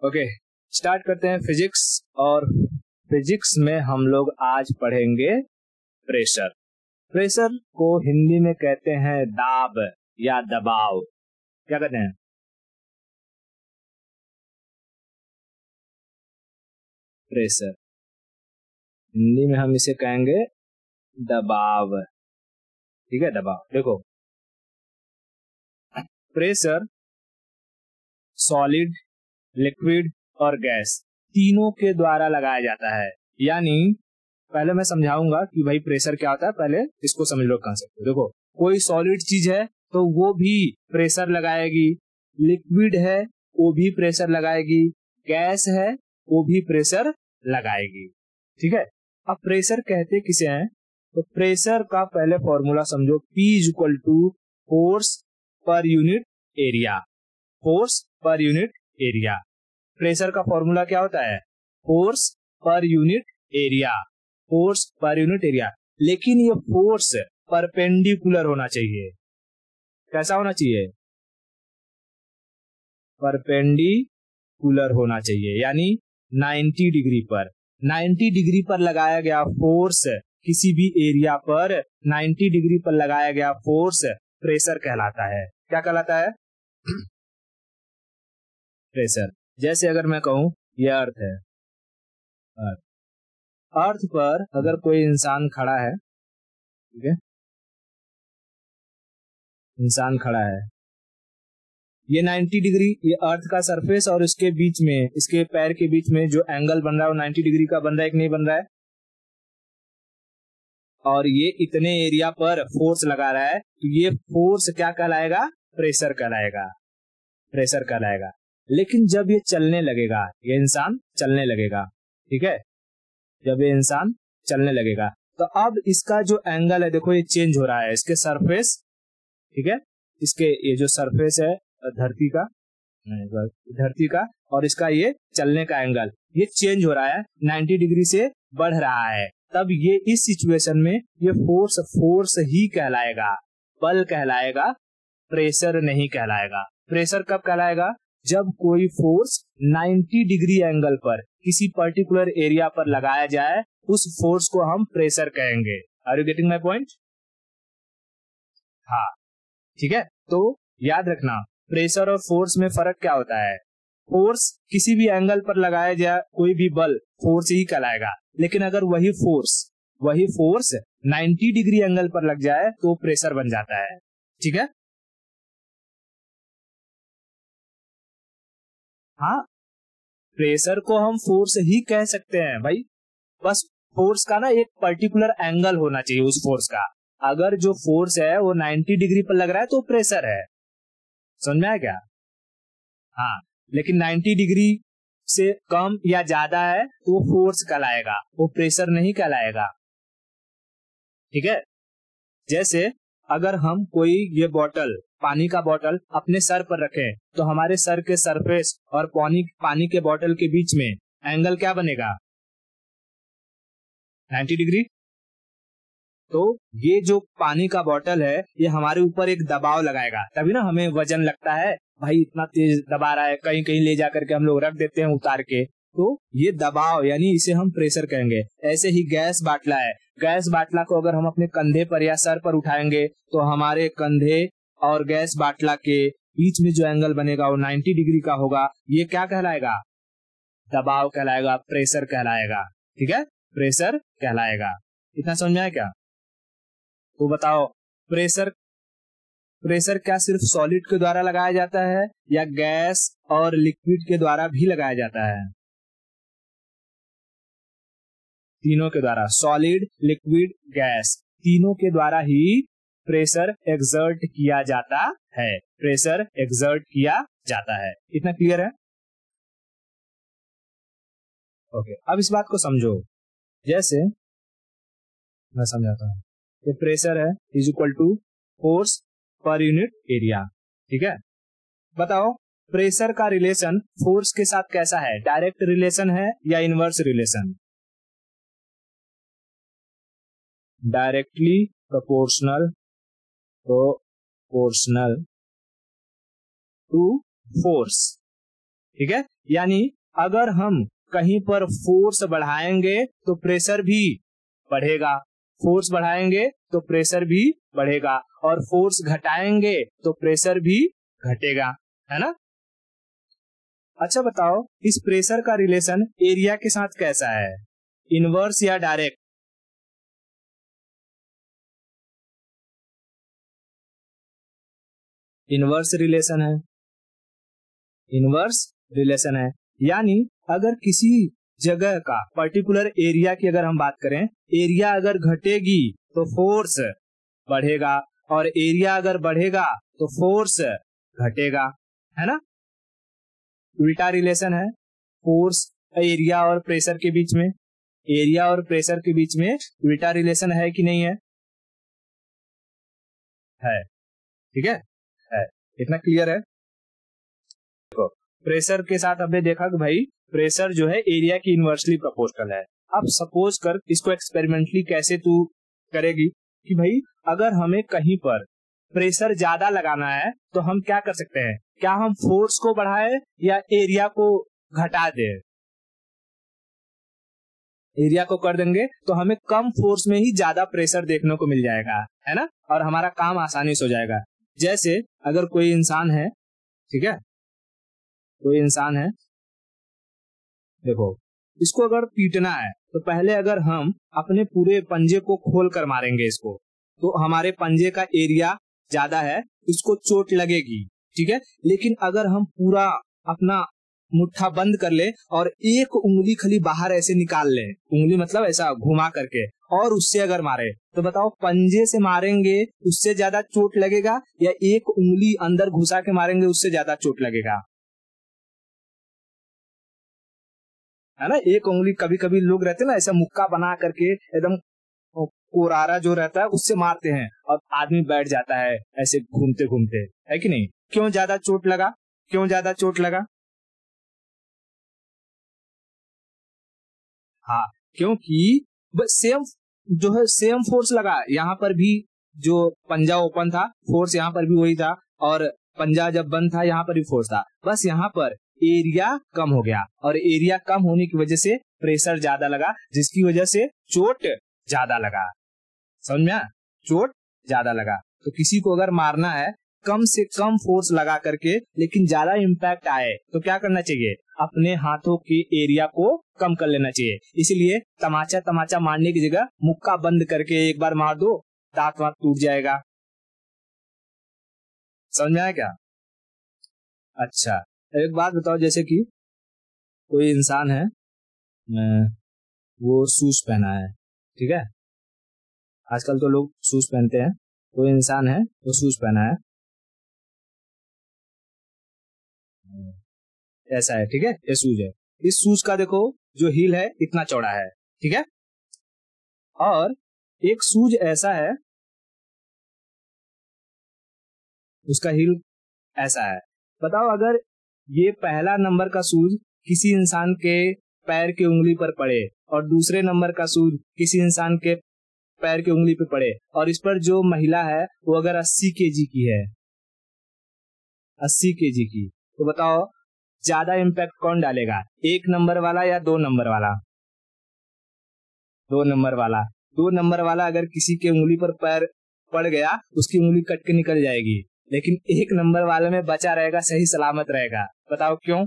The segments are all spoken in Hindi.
ओके, स्टार्ट करते हैं फिजिक्स। और फिजिक्स में हम लोग आज पढ़ेंगे प्रेशर। प्रेशर को हिंदी में कहते हैं दाब या दबाव। क्या कहते हैं? प्रेशर। हिंदी में हम इसे कहेंगे दबाव। ठीक है, दबाव। देखो, प्रेशर सॉलिड, लिक्विड और गैस तीनों के द्वारा लगाया जाता है। यानी पहले मैं समझाऊंगा कि भाई प्रेशर क्या होता है, पहले इसको समझ लो कंसेप्ट। देखो, कोई सॉलिड चीज है तो वो भी प्रेशर लगाएगी, लिक्विड है वो भी प्रेशर लगाएगी, गैस है वो भी प्रेशर लगाएगी। ठीक है, अब प्रेशर कहते किसे हैं? तो प्रेशर का पहले फॉर्मूला समझो, P is equal to force per unit area. Force per unit area. Pressure का फॉर्मूला क्या होता है? Force per unit area. Force per unit area. लेकिन ये फोर्स परपेंडिकुलर होना चाहिए। कैसा होना चाहिए? परपेंडिकुलर होना चाहिए, यानी 90 डिग्री पर। 90 डिग्री पर लगाया गया फोर्स, किसी भी एरिया पर 90 डिग्री पर लगाया गया फोर्स प्रेशर कहलाता है। क्या कहलाता है? प्रेशर। जैसे अगर मैं कहूं ये अर्थ है, अर्थ, अर्थ पर अगर कोई इंसान खड़ा है, ठीक है, इंसान खड़ा है, ये 90 डिग्री, ये अर्थ का सरफेस और इसके बीच में, इसके पैर के बीच में जो एंगल बन रहा है वो 90 डिग्री का बन रहा है कि नहीं बन रहा है? और ये इतने एरिया पर फोर्स लगा रहा है, तो ये फोर्स क्या कहलाएगा? प्रेशर कहलाएगा। प्रेशर कहलाएगा। लेकिन जब ये चलने लगेगा, ये इंसान चलने लगेगा, ठीक है, जब ये इंसान चलने लगेगा तो अब इसका जो एंगल है, देखो ये चेंज हो रहा है, इसके सरफेस, ठीक है, इसके ये जो सरफेस है धरती का, धरती का, और इसका ये चलने का एंगल ये चेंज हो रहा है, 90 डिग्री से बढ़ रहा है। तब ये इस सिचुएशन में ये फोर्स फोर्स ही कहलाएगा, बल कहलाएगा, प्रेशर नहीं कहलाएगा। प्रेशर कब कहलाएगा? जब कोई फोर्स 90 डिग्री एंगल पर किसी पर्टिकुलर एरिया पर लगाया जाए, उस फोर्स को हम प्रेशर कहेंगे। Are you getting my point? हाँ, ठीक है। तो याद रखना, प्रेशर और फोर्स में फर्क क्या होता है? फोर्स किसी भी एंगल पर लगाया जाए कोई भी बल फोर्स ही कहलाएगा, लेकिन अगर वही फोर्स 90 डिग्री एंगल पर लग जाए तो प्रेशर बन जाता है। ठीक है, हाँ, प्रेशर को हम फोर्स ही कह सकते हैं भाई। बस फोर्स का ना एक पर्टिकुलर एंगल होना चाहिए उस फोर्स का। अगर जो फोर्स है वो 90 डिग्री पर लग रहा है तो प्रेशर है। समझ में आया क्या? हाँ, लेकिन 90 डिग्री से कम या ज्यादा है तो वो फोर्स कहलाएगा, वो प्रेशर नहीं कहलाएगा। ठीक है, जैसे अगर हम कोई ये बॉटल, पानी का बॉटल अपने सर पर रखें तो हमारे सर के सरफेस और पानी के बॉटल के बीच में एंगल क्या बनेगा? 90 डिग्री। तो ये जो पानी का बॉटल है ये हमारे ऊपर एक दबाव लगाएगा, तभी ना हमें वजन लगता है, भाई इतना तेज दबा रहा है, कहीं कहीं ले जाकर के हम लोग रख देते हैं उतार के, तो ये दबाव, यानी इसे हम प्रेशर कहेंगे। ऐसे ही गैस बाटला है, गैस बाटला को अगर हम अपने कंधे पर या सर पर उठाएंगे तो हमारे कंधे और गैस बाटला के बीच में जो एंगल बनेगा वो 90 डिग्री का होगा। ये क्या कहलाएगा? दबाव कहलाएगा, प्रेशर कहलाएगा। ठीक है, प्रेशर कहलाएगा। इतना समझ में आया क्या? तो बताओ, प्रेशर प्रेशर क्या सिर्फ सॉलिड के द्वारा लगाया जाता है या गैस और लिक्विड के द्वारा भी लगाया जाता है? तीनों के द्वारा, सॉलिड, लिक्विड, गैस, तीनों के द्वारा ही प्रेशर एक्सर्ट किया जाता है। प्रेशर एक्सर्ट किया जाता है। इतना क्लियर है? ओके, अब इस बात को समझो। जैसे मैं समझाता हूँ, ये प्रेशर है is equal to force per unit area. ठीक है, बताओ प्रेशर का रिलेशन फोर्स के साथ कैसा है? डायरेक्ट रिलेशन है या inverse relation? Directly proportional to force. ठीक है, यानी अगर हम कहीं पर फोर्स बढ़ाएंगे तो प्रेशर भी बढ़ेगा, फोर्स बढ़ाएंगे तो प्रेशर भी बढ़ेगा, और फोर्स घटाएंगे तो प्रेशर भी घटेगा, है ना। अच्छा बताओ, इस प्रेशर का रिलेशन एरिया के साथ कैसा है, इनवर्स या डायरेक्ट? इनवर्स रिलेशन है, इनवर्स रिलेशन है। यानी अगर किसी जगह का पर्टिकुलर एरिया की अगर हम बात करें, एरिया अगर घटेगी तो फोर्स बढ़ेगा, और एरिया अगर बढ़ेगा तो फोर्स घटेगा, है ना। उल्टा रिलेशन है फोर्स एरिया और प्रेशर के बीच में, एरिया और प्रेशर के बीच में उल्टा रिलेशन है कि नहीं है? है, ठीक है, इतना क्लियर है। देखो, प्रेशर के साथ हमने देखा कि भाई प्रेशर जो है एरिया की इनवर्सली प्रोपोर्शनल है। अब सपोज कर, इसको एक्सपेरिमेंटली कैसे तू करेगी कि भाई अगर हमें कहीं पर प्रेशर ज्यादा लगाना है तो हम क्या कर सकते हैं, क्या हम फोर्स को बढ़ाएं या एरिया को घटा दें? एरिया को कर देंगे तो हमें कम फोर्स में ही ज्यादा प्रेशर देखने को मिल जाएगा, है ना, और हमारा काम आसानी से हो जाएगा। जैसे अगर कोई इंसान है, ठीक है, कोई इंसान है, देखो इसको अगर पीटना है तो पहले अगर हम अपने पूरे पंजे को खोल कर मारेंगे इसको, तो हमारे पंजे का एरिया ज्यादा है, इसको चोट लगेगी, ठीक है। लेकिन अगर हम पूरा अपना मुट्ठा बंद कर ले और एक उंगली खाली बाहर ऐसे निकाल ले, उंगली मतलब ऐसा घुमा करके, और उससे अगर मारे तो बताओ पंजे से मारेंगे उससे ज्यादा चोट लगेगा या एक उंगली अंदर घुसा के मारेंगे उससे ज्यादा चोट लगेगा? है ना, एक उंगली, कभी कभी लोग रहते हैं ना ऐसा मुक्का बना करके एकदम कोरारा जो रहता है उससे मारते हैं और आदमी बैठ जाता है ऐसे घूमते घूमते, है कि नहीं? क्यों ज्यादा चोट लगा, क्यों ज्यादा चोट लगा? हाँ, क्योंकि सेम जो है सेम फोर्स लगा, यहाँ पर भी जो पंजा ओपन था फोर्स यहाँ पर भी वही था, और पंजा जब बंद था यहाँ पर भी फोर्स था, बस यहाँ पर एरिया कम हो गया, और एरिया कम होने की वजह से प्रेशर ज्यादा लगा, जिसकी वजह से चोट ज्यादा लगा। समझ में आया? चोट ज्यादा लगा। तो किसी को अगर मारना है कम से कम फोर्स लगा करके लेकिन ज्यादा इम्पैक्ट आए तो क्या करना चाहिए, अपने हाथों के एरिया को कम कर लेना चाहिए। इसलिए तमाचा तमाचा मारने की जगह मुक्का बंद करके एक बार मार दो, दांत वात टूट जाएगा। समझ में आया क्या? अच्छा, एक बात बताओ, जैसे कि कोई इंसान है, वो शूज पहना है, ठीक है, आजकल तो लोग शूज पहनते हैं, कोई इंसान है वो शूज पहना है, ऐसा है, ठीक है, ये शूज है, इस शूज का देखो जो हील है इतना चौड़ा है, ठीक है, और एक शूज ऐसा है उसका हील ऐसा है। बताओ अगर ये पहला नंबर का शूज किसी इंसान के पैर की उंगली पर पड़े और दूसरे नंबर का शूज किसी इंसान के पैर की उंगली पर पड़े, और इस पर जो महिला है वो अगर 80 केजी की है, 80 केजी की, तो बताओ ज्यादा इम्पैक्ट कौन डालेगा, एक नंबर वाला या दो नंबर वाला? दो नंबर वाला। दो नंबर वाला अगर किसी के उंगली पर पैर पड़ गया उसकी उंगली कट के निकल जाएगी, लेकिन एक नंबर वाले में बचा रहेगा, सही सलामत रहेगा। बताओ क्यों?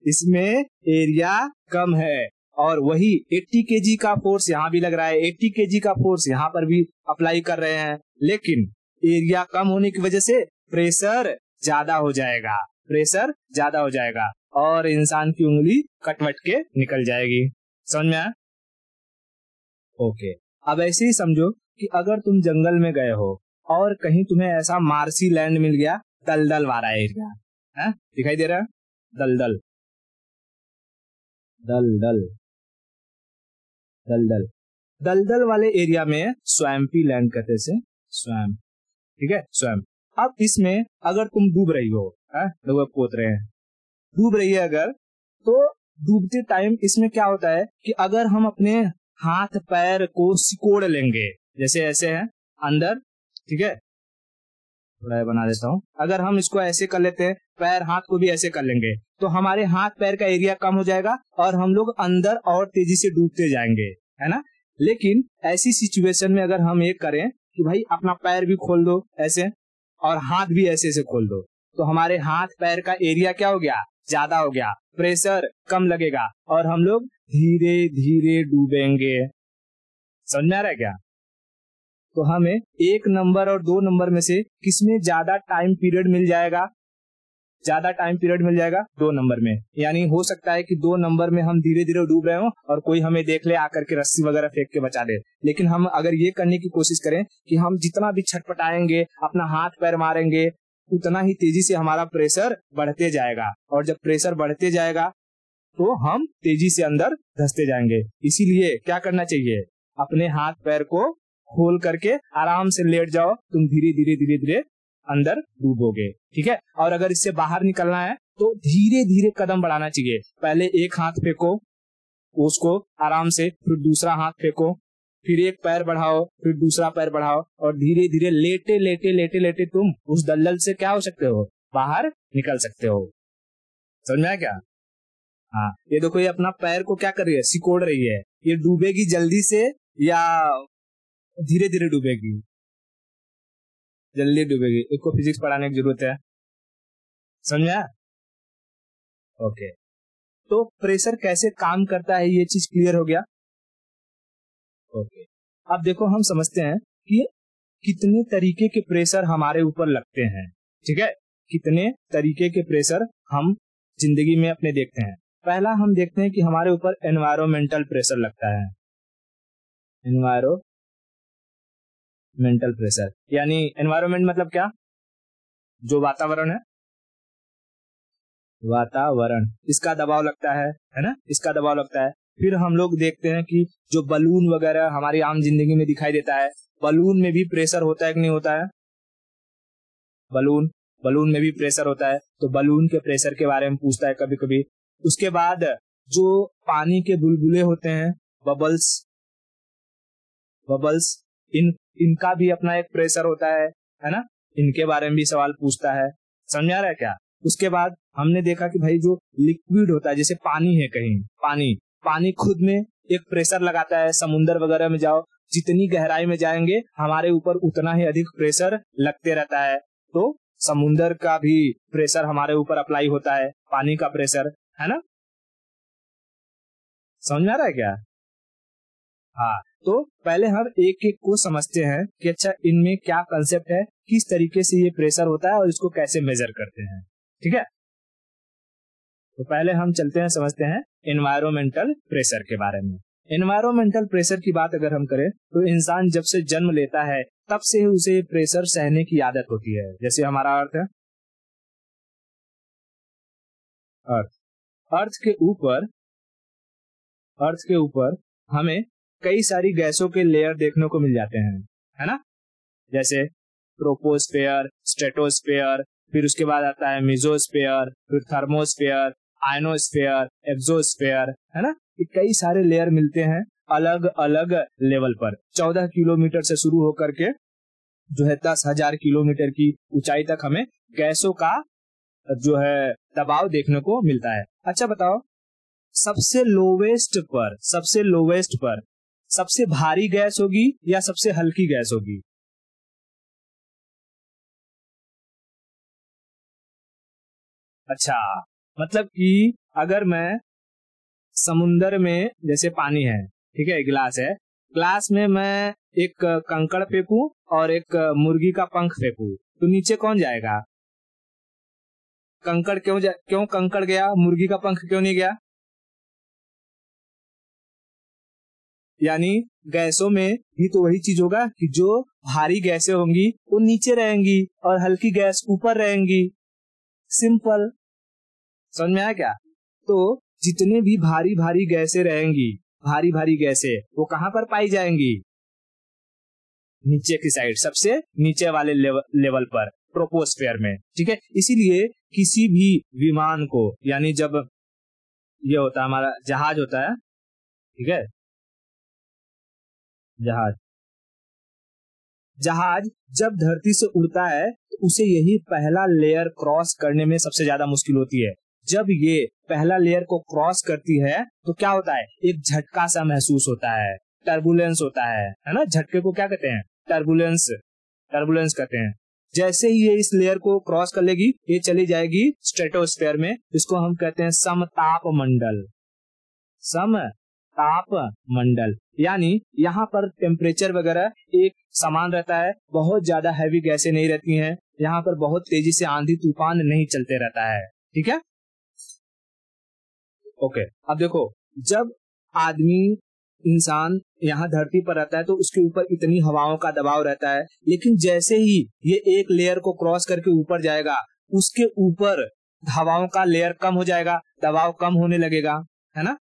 इसमें एरिया कम है, और वही 80 केजी का फोर्स यहाँ भी लग रहा है, 80 केजी का फोर्स यहाँ पर भी अप्लाई कर रहे हैं, लेकिन एरिया कम होने की वजह से प्रेशर ज्यादा हो जाएगा, प्रेशर ज्यादा हो जाएगा और इंसान की उंगली कटवट के निकल जाएगी। समझ में आया? ओके, अब ऐसे ही समझो कि अगर तुम जंगल में गए हो और कहीं तुम्हें ऐसा मार्सी लैंड मिल गया, दलदल वाला एरिया है, दिखाई दे रहा है, दलदल दलदल दलदल दलदल वाले एरिया में स्वैम्पी लैंड कहते हैं, स्वैम्प, ठीक है, स्वैम्प। अब इसमें अगर तुम डूब रही हो, लोग पोत रहे हैं, डूब रही है अगर, तो डूबते टाइम इसमें क्या होता है कि अगर हम अपने हाथ पैर को सिकोड़ लेंगे, जैसे ऐसे है अंदर, ठीक है, थोड़ा बना देता हूँ। अगर हम इसको ऐसे कर लेते हैं, पैर हाथ को भी ऐसे कर लेंगे, तो हमारे हाथ पैर का एरिया कम हो जाएगा और हम लोग अंदर और तेजी से डूबते जाएंगे, है ना। लेकिन ऐसी सिचुएशन में अगर हम ये करें कि भाई अपना पैर भी खोल दो ऐसे और हाथ भी ऐसे से खोल दो, तो हमारे हाथ पैर का एरिया क्या हो गया, ज्यादा हो गया, प्रेशर कम लगेगा और हम लोग धीरे धीरे डूबेंगे। समझ में आ रहा है क्या। तो हमें 1 नंबर और 2 नंबर में से किसमें ज्यादा टाइम पीरियड मिल जाएगा, ज्यादा टाइम पीरियड मिल जाएगा 2 नंबर में। यानी हो सकता है कि 2 नंबर में हम धीरे धीरे डूब रहे हो और कोई हमें देख ले आकर के रस्सी वगैरह फेंक के बचा दे। लेकिन हम अगर ये करने की कोशिश करें कि हम जितना भी छटपटाएंगे, अपना हाथ पैर मारेंगे, उतना ही तेजी से हमारा प्रेशर बढ़ते जाएगा और जब प्रेशर बढ़ते जाएगा तो हम तेजी से अंदर धंसते जाएंगे। इसीलिए क्या करना चाहिए, अपने हाथ पैर को खोल करके आराम से लेट जाओ, तुम धीरे धीरे धीरे धीरे अंदर डूबोगे, ठीक है। और अगर इससे बाहर निकलना है तो धीरे धीरे कदम बढ़ाना चाहिए। पहले एक हाथ फेंको, उसको आराम से, फिर दूसरा हाथ फेंको, फिर एक पैर बढ़ाओ, फिर दूसरा पैर बढ़ाओ और धीरे धीरे लेटे लेटे लेटे लेटे तुम उस दलदल से क्या हो सकते हो, बाहर निकल सकते हो। समझ में आया क्या। हाँ, ये देखो, ये अपना पैर को क्या कर रही है, सिकोड़ रही है। ये डूबेगी जल्दी से या धीरे धीरे डूबेगी, जल्दी डूबेगी। इसको फिजिक्स पढ़ाने की जरूरत है, समझा। ओके, तो प्रेशर कैसे काम करता है ये चीज क्लियर हो गया। ओके, अब देखो हम समझते हैं कि कितने तरीके के प्रेशर हमारे ऊपर लगते हैं, ठीक है। कितने तरीके के प्रेशर हम जिंदगी में अपने देखते हैं। पहला हम देखते हैं कि हमारे ऊपर एनवायरमेंटल प्रेशर लगता है। एनवायरमेंटल प्रेशर यानी एनवायरमेंट मतलब क्या, जो वातावरण है, वातावरण, इसका दबाव लगता है ना, इसका दबाव लगता है। फिर हम लोग देखते हैं कि जो बलून वगैरह हमारी आम जिंदगी में दिखाई देता है, बलून में भी प्रेशर होता है कि नहीं होता है। बलून में भी प्रेशर होता है, तो बलून के प्रेशर के बारे में पूछता है कभी कभी। उसके बाद जो पानी के बुलबुले होते हैं, बबल्स, इनका भी अपना एक प्रेशर होता है ना, इनके बारे में भी सवाल पूछता है। समझ आ रहा है क्या। उसके बाद हमने देखा कि भाई जो लिक्विड होता है, जैसे पानी है, कहीं पानी खुद में एक प्रेशर लगाता है। समुन्द्र वगैरह में जाओ, जितनी गहराई में जाएंगे हमारे ऊपर उतना ही अधिक प्रेशर लगते रहता है। तो समुन्द्र का भी प्रेशर हमारे ऊपर अप्लाई होता है, पानी का प्रेशर, है ना। समझ में आ रहा है क्या। हाँ, तो पहले हम एक एक को समझते हैं कि अच्छा इनमें क्या कंसेप्ट है, किस तरीके से ये प्रेशर होता है और इसको कैसे मेजर करते हैं, ठीक है। तो पहले हम चलते हैं, समझते हैं एनवायरमेंटल प्रेशर के बारे में। एनवायरमेंटल प्रेशर की बात अगर हम करें तो इंसान जब से जन्म लेता है तब से उसे प्रेशर सहने की आदत होती है। जैसे हमारा अर्थ है, अर्थ के ऊपर हमें कई सारी गैसों के लेयर देखने को मिल जाते हैं, है ना। जैसे ट्रोपोस्फेयर, स्ट्रेटोस्फेयर, फिर उसके बाद आता है मेसोस्फेयर, फिर थर्मोस्फेयर, आयनोस्फेयर, एक्सोस्फेयर, है ना। ये कई सारे लेयर मिलते हैं अलग अलग लेवल पर। 14 किलोमीटर से शुरू होकर के जो है 10,000 किलोमीटर की ऊंचाई तक हमें गैसों का जो है दबाव देखने को मिलता है। अच्छा बताओ, सबसे लोवेस्ट पर सबसे भारी गैस होगी या सबसे हल्की गैस होगी। अच्छा, मतलब कि अगर मैं समुंदर में, जैसे पानी है, ठीक है, गिलास है, ग्लास में मैं एक कंकड़ फेंकूं और एक मुर्गी का पंख फेंकूं, तो नीचे कौन जाएगा। कंकड़ क्यों कंकड़ गया, मुर्गी का पंख क्यों नहीं गया। यानी गैसों में भी तो वही चीज होगा कि जो भारी गैसें होंगी वो नीचे रहेंगी और हल्की गैस ऊपर रहेंगी। सिंपल, समझ में आया क्या। तो जितने भी भारी भारी गैसें रहेंगी, भारी भारी गैसें, वो कहाँ पर पाई जाएंगी, नीचे की साइड, सबसे नीचे वाले लेवल पर, ट्रोपोस्फेयर में, ठीक है। इसीलिए किसी भी विमान को, यानी जब ये होता है हमारा जहाज होता है, ठीक है, जहाज जब धरती से उड़ता है तो उसे यही पहला लेयर क्रॉस करने में सबसे ज्यादा मुश्किल होती है। जब ये पहला लेयर को क्रॉस करती है तो क्या होता है, एक झटका सा महसूस होता है, टर्बुलेंस होता है ना। झटके को क्या कहते हैं, टर्बुलेंस कहते हैं। जैसे ही ये इस लेयर को क्रॉस कर लेगी, ये चली जाएगी स्ट्रेटोस्फेयर में। इसको हम कहते हैं समताप मंडल, समताप मंडल। यानी यहाँ पर टेम्परेचर वगैरह एक समान रहता है, बहुत ज्यादा हैवी गैसें नहीं रहती हैं, यहाँ पर बहुत तेजी से आंधी तूफान नहीं चलते रहता है। ठीक है, ओके। अब देखो, जब आदमी इंसान यहाँ धरती पर रहता है तो उसके ऊपर इतनी हवाओं का दबाव रहता है, लेकिन जैसे ही ये एक लेयर को क्रॉस करके ऊपर जाएगा, उसके ऊपर हवाओं का लेयर कम हो जाएगा, दबाव कम होने लगेगा, है ना।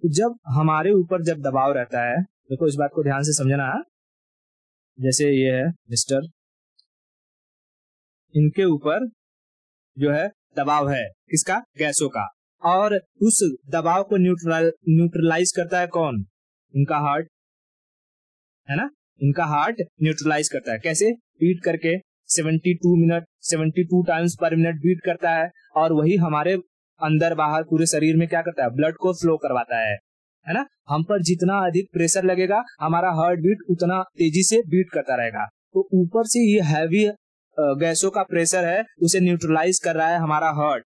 जब हमारे ऊपर जब दबाव रहता है, देखो इस बात को ध्यान से समझना, जैसे ये है मिस्टर, इनके ऊपर जो है दबाव है, किसका, गैसों का, और उस दबाव को न्यूट्रलाइज करता है कौन, इनका हार्ट, है ना। इनका हार्ट न्यूट्रलाइज करता है, कैसे, बीट करके 72 टाइम्स पर मिनट बीट करता है, और वही हमारे अंदर बाहर पूरे शरीर में क्या करता है, ब्लड को फ्लो करवाता है ना। हम पर जितना अधिक प्रेशर लगेगा, हमारा हार्ट बीट उतना तेजी से बीट करता रहेगा। तो ऊपर से ये हैवी गैसों का प्रेशर है, उसे न्यूट्रलाइज कर रहा है हमारा हार्ट।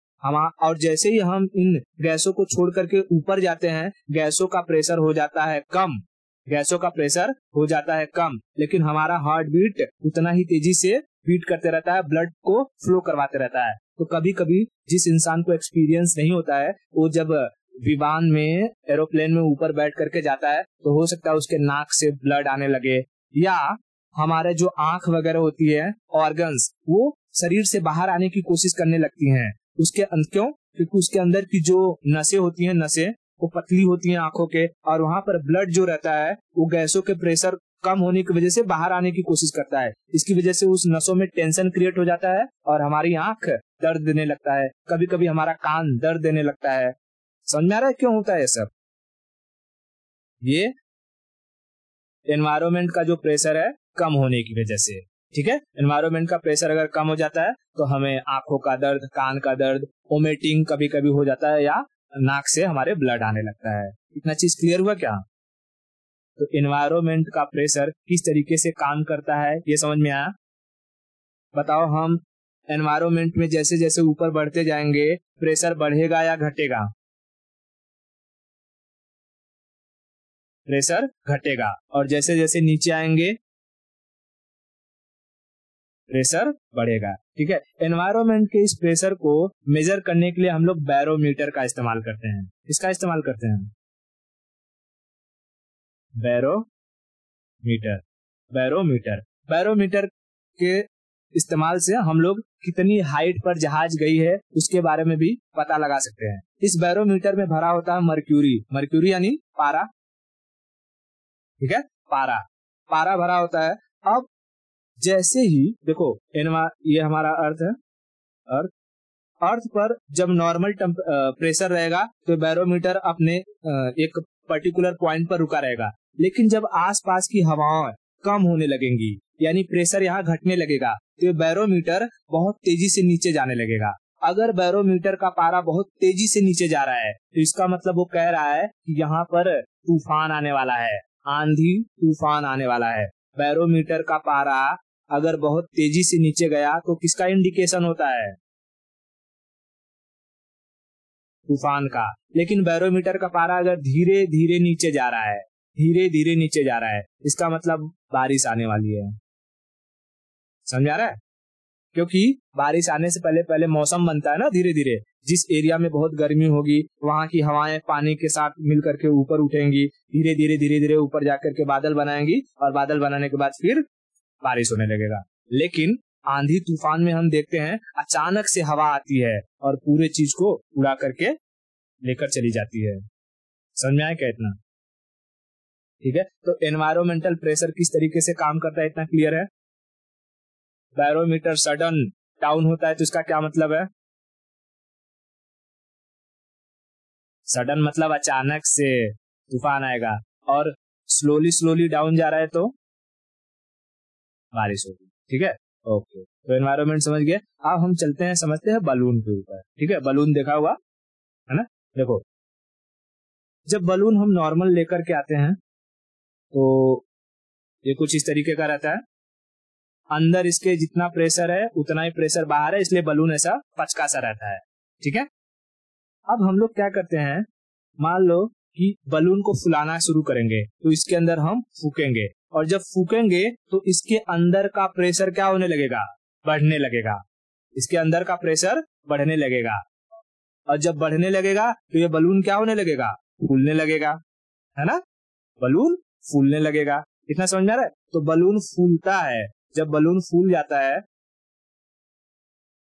और जैसे ही हम इन गैसों को छोड़ करके ऊपर जाते हैं, गैसों का प्रेशर हो जाता है कम, लेकिन हमारा हार्ट बीट उतना ही तेजी से बीट करते रहता है, ब्लड को फ्लो करवाते रहता है। तो कभी कभी जिस इंसान को एक्सपीरियंस नहीं होता है, वो जब विमान में, एरोप्लेन में ऊपर बैठ करके जाता है, तो हो सकता है उसके नाक से ब्लड आने लगे, या हमारे जो आंख वगैरह होती है, ऑर्गन्स, वो शरीर से बाहर आने की कोशिश करने लगती हैं। क्यों, क्योंकि उसके अंदर की जो नसें होती हैं, नसें वो पतली होती हैं आंखों के, और वहां पर ब्लड जो रहता है वो गैसों के प्रेशर कम होने की वजह से बाहर आने की कोशिश करता है। इसकी वजह से उस नसों में टेंशन क्रिएट हो जाता है और हमारी आंख दर्द देने लगता है, कभी कभी हमारा कान दर्द देने लगता है। समझ में आ रहा है क्यों होता है ये सब? ये एनवायरमेंट का जो प्रेशर है कम होने की वजह से। ठीक है, एनवायरमेंट का प्रेशर अगर कम हो जाता है तो हमें आंखों का दर्द, कान का दर्द, वोमिटिंग कभी कभी हो जाता है, या नाक से हमारे ब्लड आने लगता है। इतना चीज क्लियर हुआ क्या? तो एनवायरमेंट का प्रेशर किस तरीके से काम करता है ये समझ में आया? बताओ, हम एनवायरमेंट में जैसे जैसे ऊपर बढ़ते जाएंगे, प्रेशर बढ़ेगा या घटेगा? प्रेशर घटेगा। और जैसे जैसे नीचे आएंगे, प्रेशर बढ़ेगा। ठीक है, एनवायरमेंट के इस प्रेशर को मेजर करने के लिए हम लोग बैरोमीटर का इस्तेमाल करते हैं। इसका इस्तेमाल करते हैं बैरोमीटर के इस्तेमाल से हम लोग कितनी हाइट पर जहाज गई है उसके बारे में भी पता लगा सकते हैं। इस बैरोमीटर में भरा होता है मर्क्यूरी यानी पारा। ठीक है, पारा भरा होता है। अब जैसे ही देखो, ये हमारा अर्थ है, अर्थ पर जब नॉर्मल प्रेशर रहेगा तो बैरोमीटर अपने एक पर्टिकुलर पॉइंट पर रुका रहेगा, लेकिन जब आसपास की हवाएं कम होने लगेंगी, यानी प्रेशर यहाँ घटने लगेगा, तो बैरोमीटर बहुत तेजी से नीचे जाने लगेगा। अगर बैरोमीटर का पारा बहुत तेजी से नीचे जा रहा है तो इसका मतलब वो कह रहा है कि यहाँ पर तूफान आने वाला है, आंधी तूफान आने वाला है। बैरोमीटर का पारा अगर बहुत तेजी से नीचे गया तो किसका इंडिकेशन होता है? तूफान का। लेकिन बैरोमीटर का पारा अगर धीरे धीरे नीचे जा रहा है, इसका मतलब बारिश आने वाली है। समझ आ रहा है? क्योंकि बारिश आने से पहले पहले मौसम बनता है ना धीरे धीरे। जिस एरिया में बहुत गर्मी होगी वहां की हवाएं पानी के साथ मिलकर के ऊपर उठेंगी, धीरे धीरे ऊपर जाकर के बादल बनाएंगी, और बादल बनाने के बाद फिर बारिश होने लगेगा। लेकिन आंधी तूफान में हम देखते हैं अचानक से हवा आती है और पूरे चीज को उड़ा करके लेकर चली जाती है। समझ में आया क्या इतना? ठीक है, तो एनवायरमेंटल प्रेशर किस तरीके से काम करता है इतना क्लियर है। बैरोमीटर सडन डाउन होता है तो इसका क्या मतलब है? सडन मतलब अचानक से तूफान आएगा, और स्लोली डाउन जा रहा है तो बारिश होगी। ठीक है, ओके, तो एनवायरमेंट समझ गए। अब हम चलते हैं, समझते हैं बलून के ऊपर। ठीक है, बलून देखा हुआ है ना। देखो, जब बलून हम नॉर्मल लेकर के आते हैं तो ये कुछ इस तरीके का रहता है। अंदर इसके जितना प्रेशर है उतना ही प्रेशर बाहर है, इसलिए बलून ऐसा पचका सा रहता है। ठीक है, अब हम लोग क्या करते हैं, मान लो कि बलून को फुलाना शुरू करेंगे तो इसके अंदर हम फूकेंगे, और जब फूकेंगे तो इसके अंदर का प्रेशर क्या होने लगेगा, बढ़ने लगेगा। इसके अंदर का प्रेशर बढ़ने लगेगा, और जब बढ़ने लगेगा तो ये बलून क्या होने लगेगा, फूलने लगेगा, है ना। बलून फूलने लगेगा, इतना समझ में आ रहा है। तो बलून फूलता है, जब बलून फूल जाता है,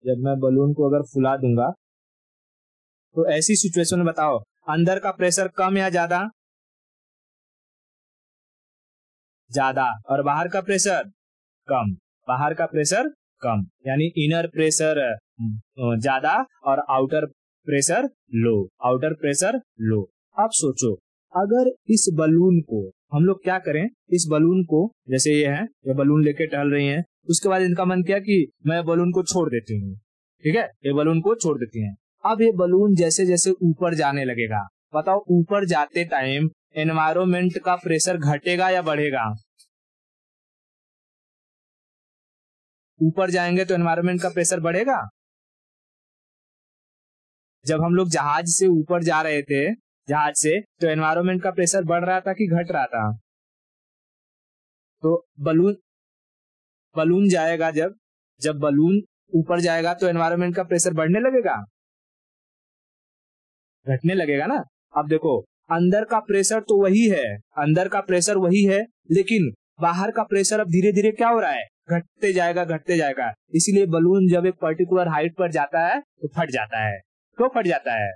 जब मैं बलून को अगर फुला दूंगा तो ऐसी सिचुएशन में बताओ अंदर का प्रेशर कम या ज्यादा, ज्यादा, और बाहर का प्रेशर कम, बाहर का प्रेशर कम, यानी इनर प्रेशर ज्यादा और outer pressure low, outer pressure low. अब सोचो, अगर इस बलून को हम लोग क्या करें, इस बलून को, जैसे ये है, ये बलून लेके टहल रही हैं, उसके बाद इनका मन किया कि मैं बलून को छोड़ देती हूँ। ठीक है, ये बलून को छोड़ देती हैं। अब ये बलून जैसे जैसे ऊपर जाने लगेगा, बताओ ऊपर जाते टाइम एनवायरमेंट का प्रेशर घटेगा या बढ़ेगा। ऊपर जाएंगे तो एनवायरमेंट का प्रेशर बढ़ेगा। जब हम लोग जहाज से ऊपर जा रहे थे, जहाज से, तो एनवायरमेंट का प्रेशर बढ़ रहा था कि घट रहा था। तो बलून बलून जाएगा, जब बलून ऊपर जाएगा तो एनवायरमेंट का प्रेशर बढ़ने लगेगा, घटने लगेगा ना। अब देखो, अंदर का प्रेशर तो वही है, अंदर का प्रेशर वही है, लेकिन बाहर का प्रेशर अब धीरे धीरे क्या हो रहा है, घटते जाएगा, घटते जाएगा। इसीलिए बलून जब एक पर्टिकुलर हाइट पर जाता है तो फट जाता है। क्यों फट जाता है,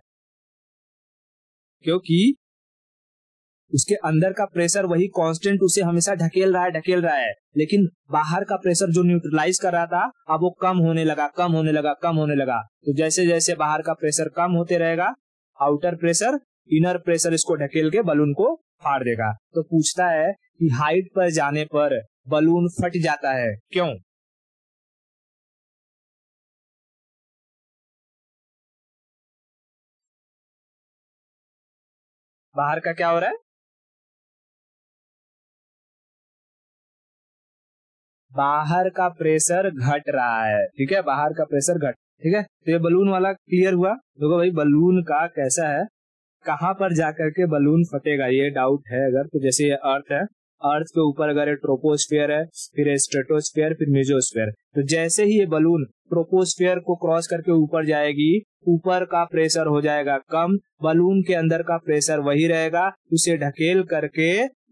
क्योंकि उसके अंदर का प्रेशर वही कांस्टेंट उसे हमेशा ढकेल रहा है, लेकिन बाहर का प्रेशर जो न्यूट्रलाइज कर रहा था, अब वो कम होने लगा, कम होने लगा, कम होने लगा। तो जैसे जैसे बाहर का प्रेशर कम होते रहेगा, आउटर प्रेशर, इनर प्रेशर इसको ढकेल के बलून को फाड़ देगा। तो पूछता है कि हाइट पर जाने पर बलून फट जाता है, क्यों। बाहर का क्या हो रहा है, बाहर का प्रेशर घट रहा है। ठीक है, बाहर का प्रेशर घट, ठीक है। तो ये बलून वाला क्लियर हुआ। देखो भाई, बलून का कैसा है, कहां पर जाकर के बलून फटेगा, ये डाउट है अगर, तो जैसे ये अर्थ है, अर्थ के ऊपर अगर ट्रोपोस्फियर है, फिर स्ट्रेटोस्फियर, फिर मेसोस्फियर, तो जैसे ही ये बलून ट्रोपोस्फियर को क्रॉस करके ऊपर जाएगी, ऊपर का प्रेशर हो जाएगा कम, बलून के अंदर का प्रेशर वही रहेगा, उसे ढकेल करके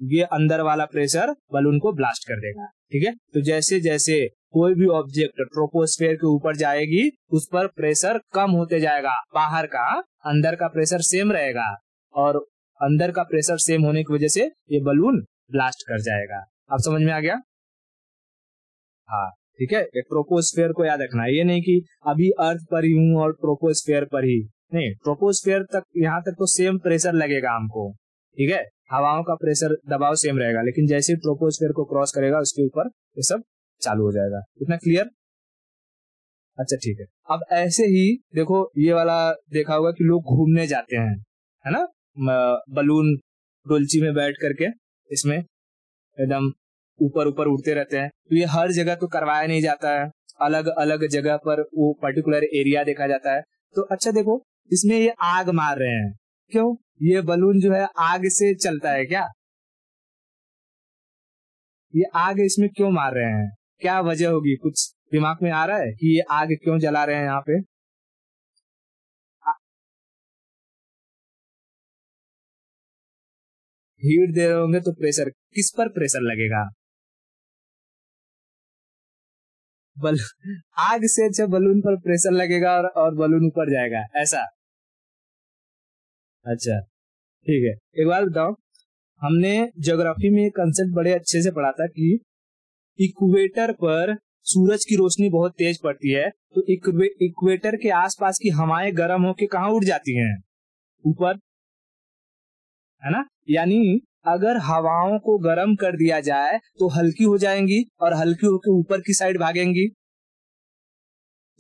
ये अंदर वाला प्रेशर बलून को ब्लास्ट कर देगा। ठीक है, तो जैसे जैसे कोई भी ऑब्जेक्ट ट्रोपोस्फियर के ऊपर जाएगी, उस पर प्रेशर कम होते जाएगा, बाहर का, अंदर का प्रेशर सेम रहेगा, और अंदर का प्रेशर सेम होने की वजह से ये बलून ब्लास्ट कर जाएगा। अब समझ में आ गया। हाँ, ठीक है, ट्रोपोस्फियर को याद रखना, ये नहीं कि अभी अर्थ पर ही हूँ और ट्रोपोस्फियर पर ही नहीं, ट्रोपोस्फियर तक, यहाँ तक तो सेम प्रेशर लगेगा हमको। ठीक है, हवाओं का प्रेशर, दबाव सेम रहेगा, लेकिन जैसे ट्रोपोस्फियर को क्रॉस करेगा उसके ऊपर ये सब चालू हो जाएगा। इतना क्लियर। अच्छा ठीक है, अब ऐसे ही देखो, ये वाला देखा होगा कि लोग घूमने जाते हैं, है ना, बलून डोलची में बैठ करके, इसमें एकदम ऊपर ऊपर उड़ते रहते हैं। तो ये हर जगह तो करवाया नहीं जाता है, अलग अलग जगह पर वो पर्टिकुलर एरिया देखा जाता है। तो अच्छा देखो, इसमें ये आग मार रहे हैं, क्यों, ये बलून जो है आग से चलता है क्या, ये आग इसमें क्यों मार रहे हैं, क्या वजह होगी, कुछ दिमाग में आ रहा है कि ये आग क्यों जला रहे हैं यहाँ पे। हीट दे रहे होंगे तो प्रेशर, किस पर प्रेशर लगेगा, बल आग से अच्छा बलून पर प्रेशर लगेगा, और बलून ऊपर जाएगा, ऐसा। अच्छा ठीक है, एक बात बताओ, हमने ज्योग्राफी में एक कंसेप्ट बड़े अच्छे से पढ़ा था कि इक्वेटर पर सूरज की रोशनी बहुत तेज पड़ती है, तो इक्वेटर के आसपास की हवाएं गर्म होके कहाँ उड़ जाती हैं, ऊपर, है ना। यानी अगर हवाओं को गर्म कर दिया जाए तो हल्की हो जाएंगी और हल्की होकर ऊपर की साइड भागेंगी।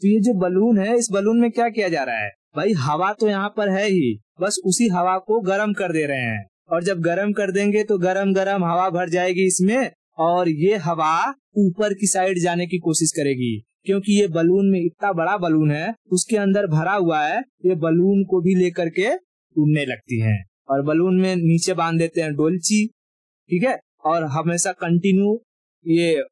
तो ये जो बलून है, इस बलून में क्या किया जा रहा है भाई, हवा तो यहाँ पर है ही, बस उसी हवा को गर्म कर दे रहे हैं। और जब गर्म कर देंगे तो गरम गरम हवा भर जाएगी इसमें, और ये हवा ऊपर की साइड जाने की कोशिश करेगी, क्योंकि ये बलून में इतना बड़ा बलून है, उसके अंदर भरा हुआ है, ये बलून को भी लेकर के उड़ने लगती हैं। और बलून में नीचे बांध देते हैं डोलची, ठीक है, और हमेशा कंटिन्यू ये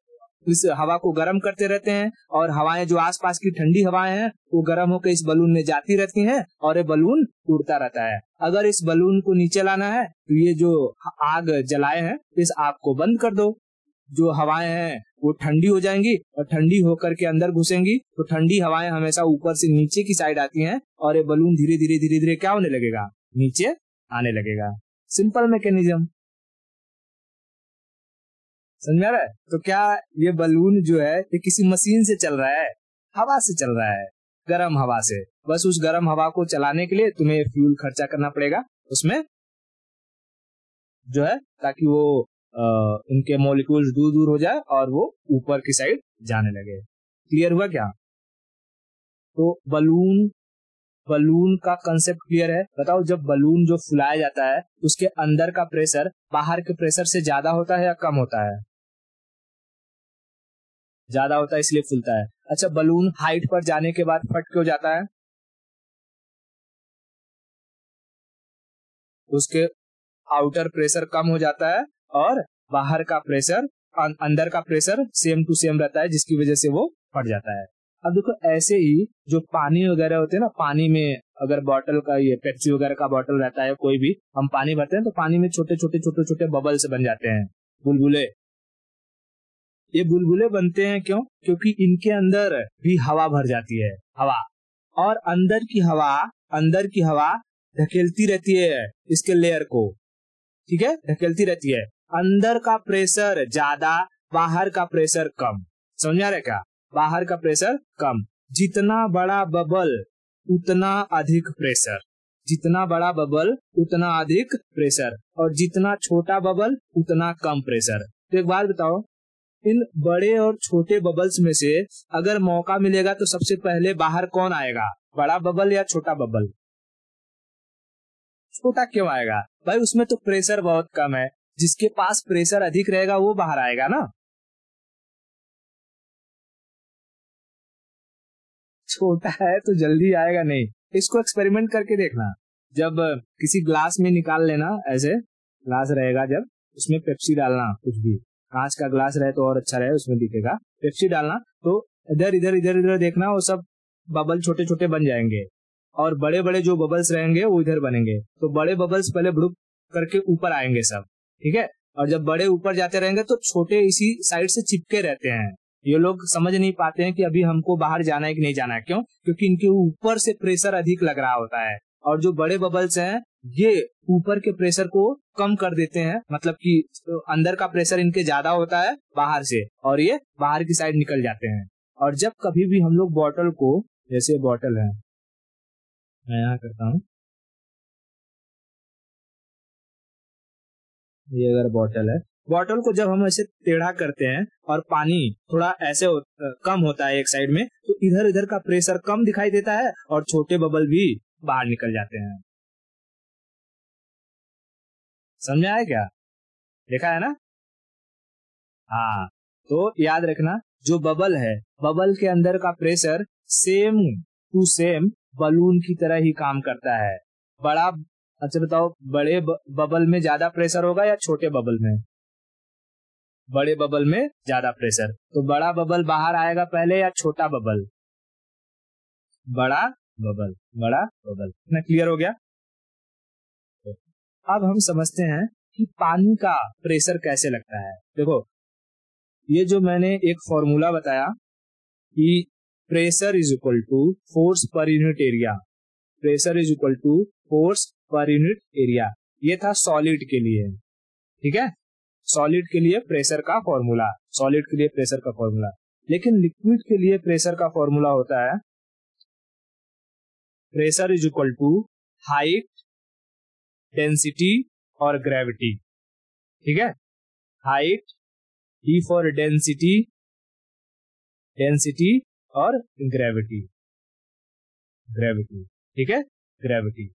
इस हवा को गर्म करते रहते हैं, और हवाएं जो आसपास की ठंडी हवाएं हैं वो गर्म होकर इस बलून में जाती रहती हैं, और ये बलून उड़ता रहता है। अगर इस बलून को नीचे लाना है तो ये जो आग जलाए हैं, इस आग को बंद कर दो, जो हवाएं हैं वो ठंडी हो जाएंगी, और ठंडी होकर के अंदर घुसेंगी, तो ठंडी हवाएं हमेशा ऊपर से नीचे की साइड आती हैं, और ये बलून धीरे धीरे धीरे धीरे क्या होने लगेगा, नीचे आने लगेगा। सिंपल मैकेनिज्म, समझ आ रहा है? तो क्या ये बलून जो है ये किसी मशीन से चल रहा है, हवा से चल रहा है, गर्म हवा से। बस उस गर्म हवा को चलाने के लिए तुम्हें फ्यूल खर्चा करना पड़ेगा उसमें जो है, ताकि वो उनके मॉलिक्यूल्स दूर दूर हो जाए और वो ऊपर की साइड जाने लगे। क्लियर हुआ क्या? तो बलून का कंसेप्ट क्लियर है? बताओ, जब बलून जो फुलाया जाता है उसके अंदर का प्रेशर बाहर के प्रेशर से ज्यादा होता है या कम होता है? ज्यादा होता है, इसलिए फूलता है। अच्छा, बलून हाइट पर जाने के बाद फट क्यों जाता है? उसके आउटर प्रेशर कम हो जाता है और बाहर का प्रेशर, अंदर का प्रेशर सेम टू सेम रहता है, जिसकी वजह से वो फट जाता है। अब देखो, ऐसे ही जो पानी वगैरह होते हैं ना, पानी में अगर बॉटल का, ये पेप्सी वगैरह का बॉटल रहता है, कोई भी हम पानी भरते हैं तो पानी में छोटे छोटे बबल्स बन जाते हैं, बुलबुले। ये बुलबुले बनते हैं क्यों? क्योंकि इनके अंदर भी हवा भर जाती है, हवा, और अंदर की हवा ढकेलती रहती है इसके लेयर को, ठीक है, ढकेलती रहती है। अंदर का प्रेशर ज्यादा, बाहर का प्रेशर कम। समझ आ रहा है क्या? बाहर का प्रेशर कम। जितना बड़ा बबल उतना अधिक प्रेशर, जितना बड़ा बबल उतना अधिक प्रेशर, और जितना छोटा बबल उतना कम प्रेशर। तो एक बात बताओ, इन बड़े और छोटे बबल्स में से अगर मौका मिलेगा तो सबसे पहले बाहर कौन आएगा, बड़ा बबल या छोटा बबल? छोटा क्यों आएगा भाई? उसमें तो प्रेशर बहुत कम है, जिसके पास प्रेशर अधिक रहेगा वो बाहर आएगा ना। छोटा है तो जल्दी आएगा नहीं। इसको एक्सपेरिमेंट करके देखना, जब किसी ग्लास में निकाल लेना, ऐसे ग्लास रहेगा, जब उसमें पेप्सी डालना, कुछ भी कांच का ग्लास रहे तो और अच्छा रहे, उसमें दिखेगा, पेप्सी डालना, तो इधर इधर इधर इधर देखना, वो सब बबल छोटे छोटे बन जाएंगे, और बड़े बड़े जो बबल्स रहेंगे वो इधर बनेंगे। तो बड़े बबल्स पहले बुड़ुक करके ऊपर आएंगे सब, ठीक है, और जब बड़े ऊपर जाते रहेंगे तो छोटे इसी साइड से चिपके रहते हैं। ये लोग समझ नहीं पाते हैं कि अभी हमको बाहर जाना है कि नहीं जाना है। क्यों? क्योंकि इनके ऊपर से प्रेशर अधिक लग रहा होता है, और जो बड़े बबल्स हैं ये ऊपर के प्रेशर को कम कर देते हैं, मतलब कि अंदर का प्रेशर इनके ज्यादा होता है बाहर से, और ये बाहर की साइड निकल जाते हैं। और जब कभी भी हम लोग बॉटल को, जैसे बॉटल है, मैं यहाँ करता हूँ, ये अगर बॉटल है, बॉटल को जब हम ऐसे टेढ़ा करते हैं और पानी थोड़ा ऐसे कम होता है एक साइड में, तो इधर इधर का प्रेशर कम दिखाई देता है और छोटे बबल भी बाहर निकल जाते हैं। समझा है क्या? देखा है ना? हाँ, तो याद रखना, जो बबल है, बबल के अंदर का pressure same to same balloon की तरह ही काम करता है। बड़ा, अच्छा बताओ, बड़े बबल में ज्यादा प्रेशर होगा या छोटे बबल में? बड़े बबल में ज्यादा प्रेशर। तो बड़ा बबल बाहर आएगा पहले या छोटा बबल? बड़ा बबल, बड़ा बबल। इतना क्लियर हो गया? अब हम समझते हैं कि पानी का प्रेशर कैसे लगता है। देखो, ये जो मैंने एक फॉर्मूला बताया कि pressure is equal to force per unit area, pressure is equal to force per unit area, ये था सॉलिड के लिए, ठीक है, सॉलिड के लिए प्रेशर का फॉर्मूला, सॉलिड के लिए प्रेशर का फॉर्मूला। लेकिन लिक्विड के लिए प्रेशर का फॉर्मूला होता है pressure is equal to height, density और ग्रेविटी। ठीक है, height, D for density, density और ग्रेविटी, ग्रेविटी, ठीक है, ग्रेविटी।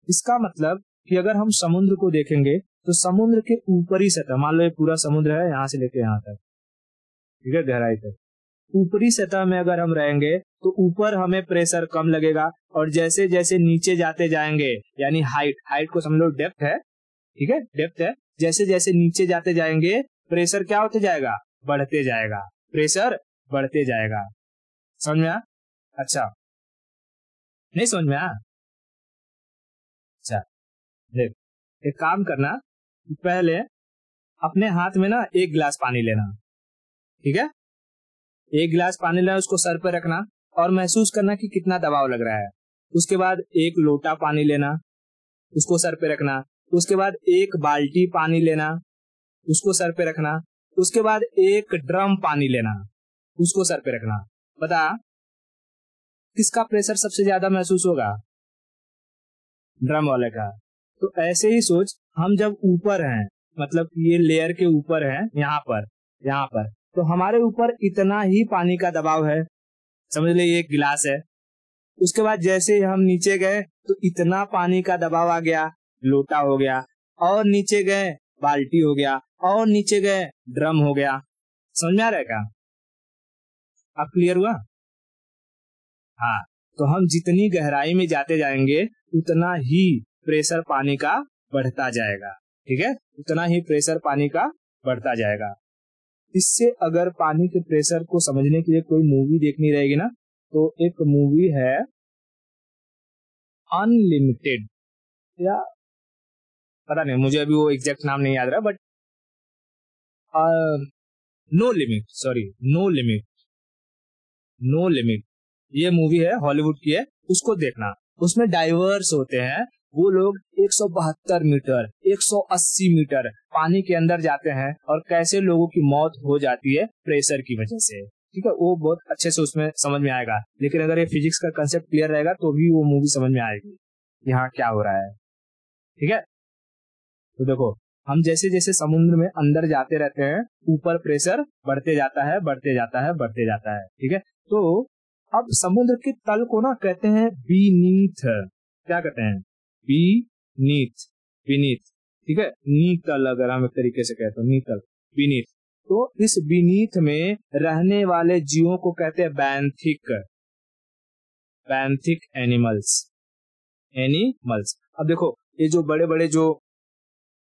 इसका मतलब कि अगर हम समुद्र को देखेंगे तो समुद्र के ऊपरी सतह, मान लो ये पूरा समुद्र है, यहाँ से लेके यहाँ तक, ठीक है, गहराई तक, ऊपरी सतह में अगर हम रहेंगे तो ऊपर हमें प्रेशर कम लगेगा, और जैसे जैसे नीचे जाते जाएंगे, यानी हाइट, हाइट को समझ लो डेप्थ है, ठीक है, डेप्थ है, जैसे जैसे नीचे जाते जाएंगे प्रेशर क्या होते जाएगा, बढ़ते जाएगा, प्रेशर बढ़ते जाएगा। समझ में आया? अच्छा, नहीं समझ में आया? अच्छा, देख, एक काम करना, पहले अपने हाथ में ना एक गिलास पानी लेना, ठीक है, एक गिलास पानी लेना, उसको सर पे रखना और महसूस करना कि कितना दबाव लग रहा है। उसके बाद एक लोटा पानी लेना, उसको सर पे रखना। उसके बाद एक बाल्टी पानी लेना, उसको सर पे रखना। उसके बाद एक ड्रम पानी लेना, उसको सर पे रखना। बता किसका प्रेशर सबसे ज्यादा महसूस होगा? ड्रम वाले का। तो ऐसे ही सोच, हम जब ऊपर हैं, मतलब ये लेयर के ऊपर है, यहाँ पर तो हमारे ऊपर इतना ही पानी का दबाव है, समझ ले, ये एक गिलास है। उसके बाद जैसे हम नीचे गए तो इतना पानी का दबाव आ गया, लोटा हो गया, और नीचे गए बाल्टी हो गया, और नीचे गए ड्रम हो गया। समझ में आ रहा है क्या? अब क्लियर हुआ? हाँ, तो हम जितनी गहराई में जाते जाएंगे उतना ही प्रेशर पानी का बढ़ता जाएगा, ठीक है, उतना ही प्रेशर पानी का बढ़ता जाएगा। इससे अगर पानी के प्रेशर को समझने के लिए कोई मूवी देखनी रहेगी ना, तो एक मूवी है अनलिमिटेड, या पता नहीं, मुझे अभी वो एग्जैक्ट नाम नहीं याद रहा, but no limit, sorry, no limit, no limit, ये मूवी है, हॉलीवुड की है, उसको देखना। उसमें डाइवर्स होते हैं, वो लोग 172 मीटर, 180 मीटर पानी के अंदर जाते हैं, और कैसे लोगों की मौत हो जाती है प्रेशर की वजह से, ठीक है, वो बहुत अच्छे से उसमें समझ में आएगा। लेकिन अगर ये फिजिक्स का कंसेप्ट क्लियर रहेगा तो भी वो मूवी समझ में आएगी यहाँ क्या हो रहा है, ठीक है। तो देखो, हम जैसे जैसे समुद्र में अंदर जाते रहते हैं, ऊपर प्रेशर बढ़ते जाता है, बढ़ते जाता है, बढ़ते जाता है, ठीक है। तो अब समुद्र के तल को ना कहते हैं बीनीथ, क्या कहते हैं? बीनीथ, बीनीथ, ठीक है, नीतल, अगर हम एक तरीके से कहते हैं नीतल, बीनीथ। तो इस बीनीथ में रहने वाले जीवों को कहते हैं बैंथिक, बैंथिक एनिमल्स, एनिमल्स। अब देखो, ये जो बड़े बड़े जो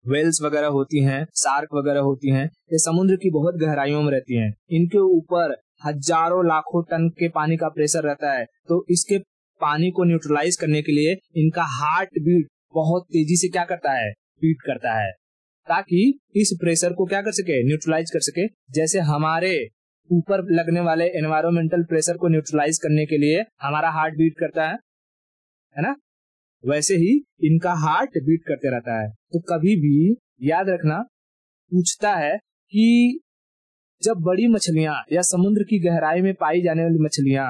वेल्स वगैरह होती हैं, शार्क वगैरह होती हैं, ये समुद्र की बहुत गहराइयों में रहती हैं। इनके ऊपर हजारों लाखों टन के पानी का प्रेशर रहता है। तो इसके पानी को न्यूट्रलाइज करने के लिए इनका हार्ट बीट बहुत तेजी से क्या करता है? बीट करता है, ताकि इस प्रेशर को क्या कर सके? न्यूट्रलाइज कर सके। जैसे हमारे ऊपर लगने वाले एनवायरमेंटल प्रेशर को न्यूट्रलाइज करने के लिए हमारा हार्ट बीट करता है ना, वैसे ही इनका हार्ट बीट करते रहता है। तो कभी भी याद रखना, पूछता है कि जब बड़ी मछलियां या समुद्र की गहराई में पाई जाने वाली मछलियां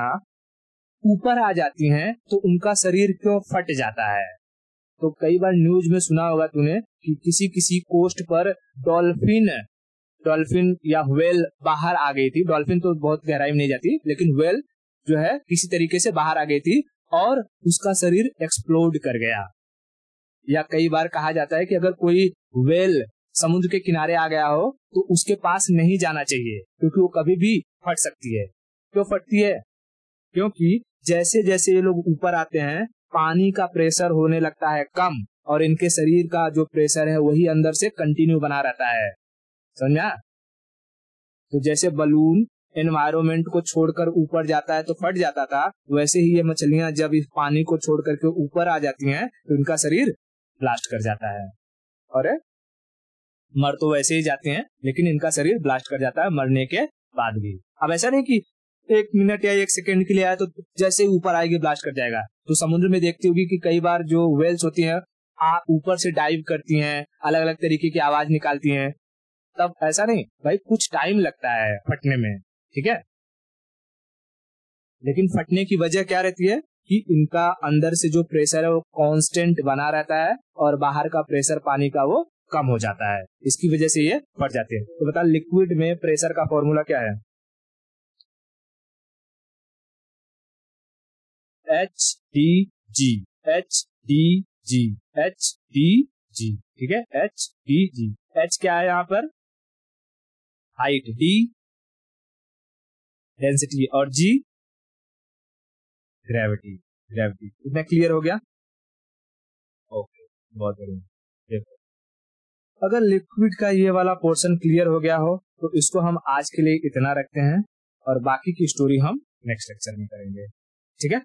ऊपर आ जाती हैं तो उनका शरीर क्यों फट जाता है? तो कई बार न्यूज में सुना होगा तूने कि किसी किसी कोस्ट पर डॉल्फिन या व्हेल बाहर आ गई थी। डॉल्फिन तो बहुत गहराई में नहीं जाती, लेकिन व्हेल जो है किसी तरीके से बाहर आ गई थी और उसका शरीर एक्सप्लोड कर गया। या कई बार कहा जाता है कि अगर कोई व्हेल समुद्र के किनारे आ गया हो तो उसके पास नहीं जाना चाहिए, क्योंकि वो कभी भी फट सकती है। क्यों फटती है? क्योंकि जैसे जैसे ये लोग ऊपर आते हैं पानी का प्रेशर होने लगता है कम, और इनके शरीर का जो प्रेशर है वही अंदर से कंटिन्यू बना रहता है। समझा? तो जैसे बलून एनवायरमेंट को छोड़कर ऊपर जाता है तो फट जाता था, वैसे ही ये मछलियां जब इस पानी को छोड़ करके ऊपर आ जाती हैं तो इनका शरीर ब्लास्ट कर जाता है, और मर तो वैसे ही जाते हैं लेकिन इनका शरीर ब्लास्ट कर जाता है मरने के बाद भी। अब ऐसा नहीं कि 1 मिनट या 1 सेकंड के लिए आया तो जैसे ही ऊपर आएगी ब्लास्ट कर जाएगा। तो समुद्र में देखती होगी कि कई बार जो वेल्स होती हैं ऊपर से डाइव करती हैं, अलग अलग तरीके की आवाज निकालती हैं। तब ऐसा नहीं भाई, कुछ टाइम लगता है फटने में, ठीक है, लेकिन फटने की वजह क्या रहती है कि इनका अंदर से जो प्रेशर है वो कांस्टेंट बना रहता है और बाहर का प्रेशर पानी का वो कम हो जाता है, इसकी वजह से ये फट जाते हैं। तो बता लिक्विड में प्रेशर का फॉर्मूला क्या है? HdG, HdG, HdG, ठीक है, HdG। H क्या है यहाँ पर? हाइट, D डेंसिटी और G ग्रेविटी। ग्रेविटी इतना क्लियर हो गया? ओके, बहुत बढ़िया। देखो, अगर लिक्विड का ये वाला पोर्शन क्लियर हो गया हो तो इसको हम आज के लिए इतना रखते हैं और बाकी की स्टोरी हम नेक्स्ट लेक्चर में करेंगे, ठीक है।